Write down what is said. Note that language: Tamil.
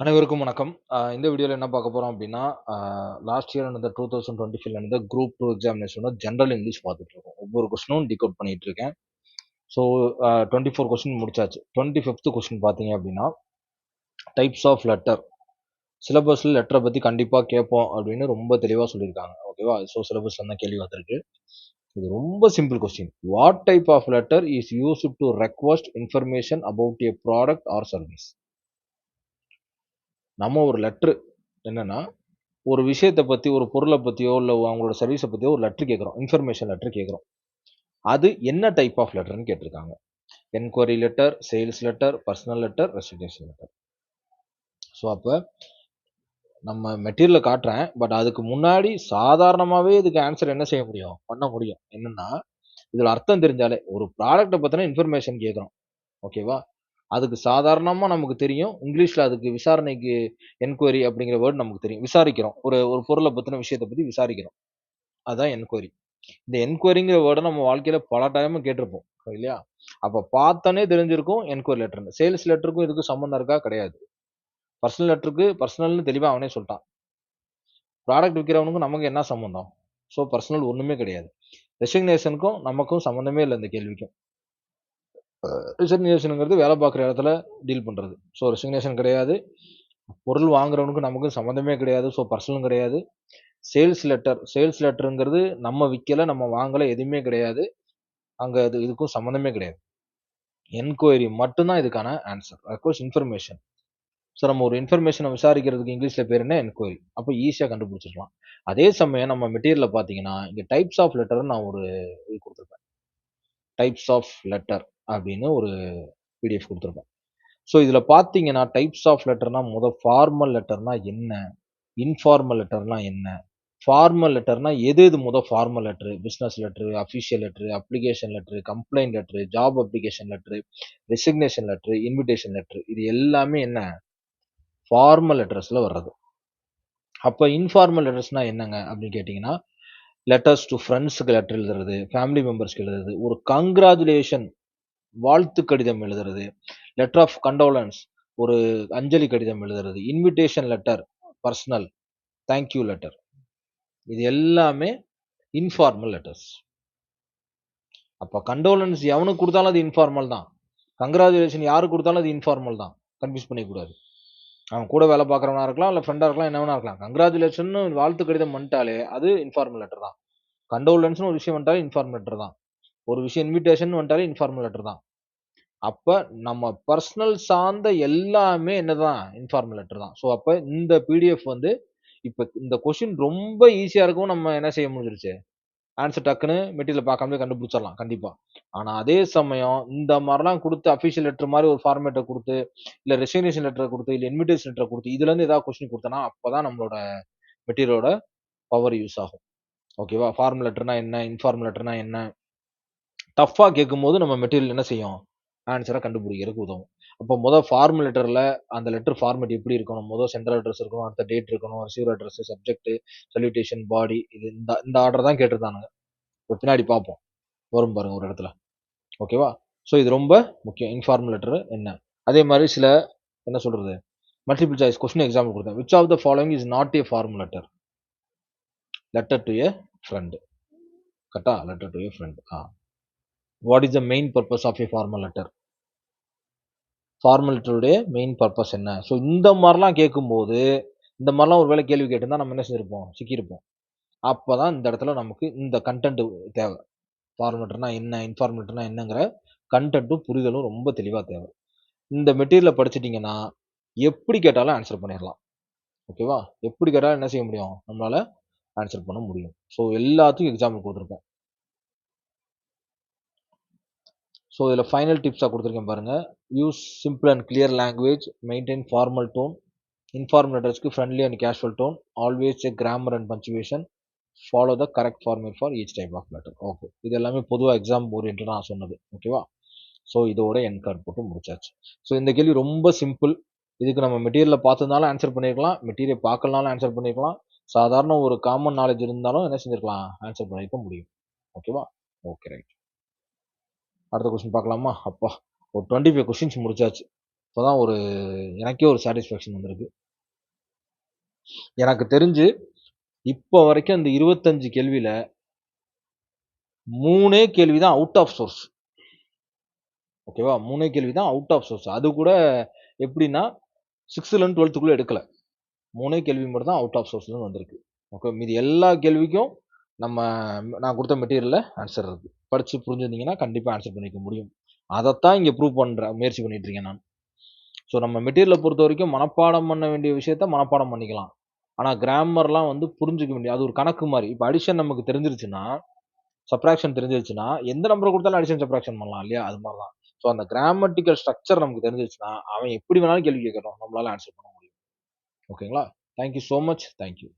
அனைவருக்கும் வணக்கம். இந்த வீடியோல என்ன பார்க்க போறோம் அப்டின்னா, லாஸ்ட் இயர் நடந்த 2025 நடந்த குரூப் 2 எக்ஸாமினேஷனோட ஜெனரல் இங்கிலீஷ் பார்த்துட்டு இருக்கோம். ஒவ்வொரு கொஸ்டினும் டிகோட் பண்ணிட்டு இருக்கேன். ஸோ 24 கொஸ்டின் முடிச்சாச்சு. 25த் கொஸ்டின் பார்த்தீங்க அப்டின்னா, டைப்ஸ் ஆஃப் லெட்டர். சிலபஸ்ல லெட்டர பத்தி கண்டிப்பா கேட்போம் அப்டின்னு ரொம்ப தெளிவா சொல்லியிருக்காங்க. ஓகேவா? ஸோ சிலபஸ்ல தான் கேள்வி வந்திருக்கு. இது ரொம்ப simple question. What type of letter is used to request information about a product or service? நம்ம ஒரு லெட்டர் என்னன்னா ஒரு விஷயத்த பத்தி, ஒரு பொருள பத்தியோ, இல்ல அவங்களோட சர்வீஸ பத்தியோ ஒரு லெட்டர் கேட்கிறோம். இன்ஃபர்மேஷன் லெட்டர் கேட்கிறோம். அது என்ன டைப் ஆஃப் லெட்டர்ன்னு கேட்டிருக்காங்க. Enquiry letter, sales letter, personal letter, resignation letter. So அப்ப நம்ம மெட்டீரியல காட்டுறேன். பட் அதுக்கு முன்னாடி சாதாரணமாவே இதுக்கு ஆன்ஸர் என்ன செய்ய முடியும்? பண்ண முடியும். என்னன்னா, இதுல அர்த்தம் தெரிஞ்சாலே ஒரு ப்ராடக்ட்ட பத்தின இன்ஃபர்மேஷன் கேட்கிறோம். ஓகேவா? அதுக்கு சாதாரணமா நமக்கு தெரியும். இங்கிலீஷ்ல அதுக்கு விசாரணைக்கு என்குயரி அப்படிங்கிற வேர்ட் நமக்கு தெரியும். விசாரிக்கிறோம். ஒரு ஒரு பொருள பத்தின விஷயத்த பத்தி விசாரிக்கிறோம். அதான் என்குயரி. இந்த என்கொயரிங்கிற வேர்ட நம்ம வாழ்க்கையில பல டைம் கேட்டிருப்போம். இல்லையா? அப்ப பார்த்தோனே தெரிஞ்சிருக்கும் என்கொயரி லெட்டர்ன்னு. சேல்ஸ் லெட்டருக்கும் இதுக்கும் சம்மந்தம் இருக்கா? கிடையாது. பர்சனல் லெட்டருக்கு பர்சனல்ன்னு தெளிவா அவனே சொல்ட்டான். ப்ராடக்ட் விக்கிறவனுக்கும் நமக்கும் என்ன சம்மந்தம்? ஸோ பர்சனல் ஒண்ணுமே கிடையாது. ரெசிக்னேஷனுக்கும் நமக்கும் சம்மந்தமே இல்ல இந்த கேள்விக்கும். ரெசிக்னேஷன்ங்கிறது வேலை பார்க்குற இடத்துல டீல் பண்றது. ஸோ ரெசிக்னேஷன் கிடையாது. பொருள் வாங்குறவனுக்கும் நமக்கும் சம்மந்தமே கிடையாது. ஸோ பர்சனலும் கிடையாது. சேல்ஸ் லெட்டர்ங்கிறது நம்ம விக்கல, நம்ம வாங்கல எதுவுமே கிடையாது. அங்க இதுக்கும் சம்மந்தமே கிடையாது. என்கொயரி மட்டும் தான் இதுக்கான ஆன்சர். Request information. ஸோ நம்ம ஒரு இன்ஃபர்மேஷன விசாரிக்கிறதுக்கு இங்கிலீஷ்ல பேர் என்ன? என்கொயரி. அப்ப ஈஸியா கண்டுபிடிச்சிடலாம். அதே சமயம் நம்ம மெட்டீரியல்ல பார்த்தீங்கன்னா, இங்க டைப்ஸ் ஆஃப் லெட்டர்ன்னு நான் ஒரு இது குடுத்துருப்பேன். டைப்ஸ் ஆஃப் லெட்டர் அப்படின்னு ஒரு பிடிஎஃப் குடுத்துருப்பேன். ஸோ இதுல பார்த்தீங்கன்னா, டைப்ஸ் ஆஃப் லெட்டர்னா ஃபார்மல் லெட்டர்னா என்ன? இன்ஃபார்மல் லெட்டர்னா என்ன? ஃபார்மல் லெட்டர்னா எது எது formal letter? Business letter, official letter, application letter, complaint letter, job application letter, resignation letter, invitation letter. இது எல்லாமே என்ன? ஃபார்மல் லெட்டர்ஸ்ல வர்றது. அப்ப இன்ஃபார்மல் லெட்டர்ஸ்னா என்னங்க அப்படின்னு கேட்டீங்கன்னா, லெட்டர்ஸ் டூ ஃபிரெண்ட்ஸ்க்கு லெட்டர் எழுதுறது, ஃபேமிலி மெம்பர்ஸ்க்கு எழுதுறது, ஒரு கங்கிராச்சுலேஷன் வாழ்த்து கடிதம் எழுதுறது, லெட்டர் ஆஃப் கண்டோலன்ஸ் ஒரு அஞ்சலி கடிதம் எழுதுறது, invitation letter personal, thank you letter. இது எல்லாமே இன்ஃபார்மல் லெட்டர்ஸ். அப்ப கண்டோலன்ஸ் எவனுக்கு குடுத்தாலும் அது இன்ஃபார்மல் தான். கங்கிராச்சுலேஷன் யாருக்கு குடுத்தாலும் அது இன்ஃபார்மல் தான். கன்ஃப்யூஸ் பண்ணிக்கக்கூடாது. அவன் கூட வேலை பார்க்கிறவனா இருக்கலாம், இல்ல ஃப்ரெண்டா இருக்கலாம், என்ன வேணா இருக்கலாம். கங்கிராச்சுலேஷன்னு வாழ்த்து கடிதம் வந்துட்டாலே அது இன்ஃபார்மல் லெட்டர் தான். கண்டோலன்ஸ்ன்னு ஒரு விஷயம் வந்துட்டாலே இன்ஃபார்மல் லெட்டர் தான். ஒரு விஷயம் இன்விடேஷன் வந்துட்டாலே இன்ஃபார்மல் லெட்டர் தான். அப்ப நம்ம பர்சனல் சார்ந்த எல்லாமே என்னதான்? இன்ஃபார்மல் லெட்டர் தான். ஸோ அப்ப இந்த பிடிஎஃப் வந்து இப்ப இந்த கொஸ்டின் ரொம்ப ஈஸியா இருக்கும். நம்ம என்ன செய்ய முடிஞ்சிருச்சு? ஆன்ஸர் டக்குன்னு மெட்டீரியல பார்க்காமலே கண்டுபிடிச்சிடலாம் கண்டிப்பா. ஆனா அதே சமயம் இந்த மாரிலாம் குடுத்து அஃபிஷியல் லெட்டர் மாரி ஒரு ஃபார்மேட்ட குடுத்து, இல்ல ரெசிக்னேஷன் லெட்டர குடுத்து, இல்ல இன்விடேஷன் லெட்டர குடுத்து, இதுலருந்து ஏதாவது கொஸ்டின் குடுத்தனா, அப்பதான் நம்மளோட மெட்டீரியலோட பவர் யூஸ் ஆகும். ஓகேவா? ஃபார்மல் லெட்டர்னா என்ன? இன்ஃபார்மல் லெட்டர்னா என்ன? டஃப்பா கேட்கும்போது நம்ம மெட்டீரியல் என்ன செய்யும்? ஆன்ஸர கண்டுபிடிக்கிறதுக்கு உதவும். அப்போ ஃபார்மல் லெட்டர்ல அந்த லெட்டர் ஃபார்மேட் எப்படி இருக்கணும்? சென்ட்ரல் அட்ரஸ் இருக்கணும், அடுத்த டேட் இருக்கணும், ரிசீவர் அட்ரஸ், சப்ஜெக்ட், சல்யூட்டேஷன், பாடி இது இந்த இந்த ஆர்டர் தான் கேட்டிருந்தானுங்க. இப்ப பின்னாடி பார்ப்போம். வரும் பாருங்க ஒரு இடத்துல. ஓகேவா? ஸோ இது ரொம்ப முக்கியம். இன்ஃபார்மல் லெட்டர் என்ன? அதே மாரி சில என்ன சொல்றது? மல்டிபிள் சாய்ஸ் கொஸ்டின் எக்ஸாம்பிள் குடுத்தேன். Which of the following is not a formal letter? Letter to a friend. கரெக்ட்டா? Letter to a friend. What is the main purpose of a formal letter? Formal லெட்டருடைய மெயின் பர்ப்பஸ் என்ன? ஸோ இந்த மாரிலாம் கேட்கும்போது, இந்த மாரிலாம் ஒரு வேளை கேள்வி கேட்டிருந்தா நம்ம என்ன செஞ்சிருப்போம்? சிக்கியிருப்போம். அப்பதான் இந்த இடத்துல நமக்கு இந்த கன்டென்ட் தேவ. ஃபார்மல் லெட்டர்னா என்ன? இன்ஃபார்மல் லெட்டர்னா என்னங்கிற கன்டென்ட்டும், புரிதலும் ரொம்ப தெளிவா தேவ. இந்த மெட்டீரியல படிச்சுட்டீங்கன்னா, எப்படி கேட்டாலும் ஆன்ஸர் பண்ணிறலாம். ஓகேவா? எப்படி கேட்டாலும் என்ன செய்ய முடியும்? நம்மளால ஆன்ஸர் பண்ண முடியும். ஸோ எல்லாத்துக்கும் எக்ஸாம்பிள் குடுத்துருப்பேன். ஸோ இதுல ஃபைனல் டிப்ஸா குடுத்துருக்கேன் பாருங்க. Use simple and clear language, maintain formal tone, informal லெட்டர்ஸ்க்கு friendly and casual tone, always check grammar and punctuation, follow the correct format for each type of letter. Okay. இது எல்லாமே பொதுவா எக்ஸாம் ஓரியன்டடா நான் சொன்னது. ஓகேவா? ஸோ இதோட எண்ட் கார்ட் போட்டு முடிச்சாச்சு. ஸோ இந்த கேள்வி ரொம்ப சிம்பிள். இதுக்கு நம்ம மெட்டீரியல பார்த்திருந்தாலும் ஆன்ஸர் பண்ணியிருக்கலாம். மெட்டீரியல் பார்க்கலனாலும் ஆன்ஸர் பண்ணியிருக்கலாம். சாதாரண ஒரு காமன் நாலேட்ஜ் இருந்தாலும் என்ன செஞ்சிருக்கலாம்? ஆன்ஸர் பண்ணியிருக்க முடியும். ஓகேவா? Okay right. அடுத்த கொஸ்டின் பார்க்கலாமா? அப்பா! ஒரு 25 கொஸ்டின்ஸ் முடிச்சாச்சு. இப்பதான் எனக்கே ஒரு சாட்டிஸ்ஃபேக்ஷன் வந்திருக்கு. எனக்கு தெரிஞ்சு இப்போ வரைக்கும் அந்த 25 கேள்வியில 3 கேள்வி தான் அவுட் ஆஃப் சோர்ஸ். ஓகேவா? 3 கேள்வி தான் அவுட் ஆஃப் சோர்ஸ். அது கூட எப்படின்னா 6லேருந்து 12க்குள்ள எடுக்கல. 3 கேள்வி மட்டும் தான் அவுட் ஆஃப் சோர்ஸ்லருந்து வந்திருக்கு. ஓகே. மீதி எல்லா கேள்விக்கும் நம்ம நான் குடுத்த மெட்டீரியல்ல ஆன்சர் இருக்கு. படிச்சு புரிஞ்சிருந்தீங்கன்னா கண்டிப்பா ஆன்சர் பண்ணிக்க முடியும். அதத்தான் இங்க ப்ரூவ் முயற்சி பண்ணிட்டு இருக்கேன் நான். ஸோ நம்ம மெட்டீரியல பொறுத்தவரைக்கும் மனப்பாடம் பண்ண வேண்டிய விஷயத்த மனப்பாடம் பண்ணிக்கலாம். ஆனா கிராமர்லாம் புரிஞ்சுக்க வேண்டிய அது ஒரு கணக்கு மாரி. இப்ப அடிஷன் நமக்கு தெரிஞ்சிருச்சுன்னா, சப்ட்ராக்ஷன் தெரிஞ்சிருச்சுன்னா, எந்த நம்பர குடுத்தாலும் அடிஷன், சப்ட்ராக்ஷன் பண்ணலாம் இல்லையா? அது மாரி தான். ஸோ அந்த கிராமட்டிக்கல் ஸ்ட்ரக்சர் நமக்கு தெரிஞ்சிருச்சுன்னா, அவன் எப்படி வேணாலும் கேள்வி கேட்கட்டும். நம்மளால ஆன்சர் பண்ண முடியும். ஓகேங்களா? Thank you so much. Thank you.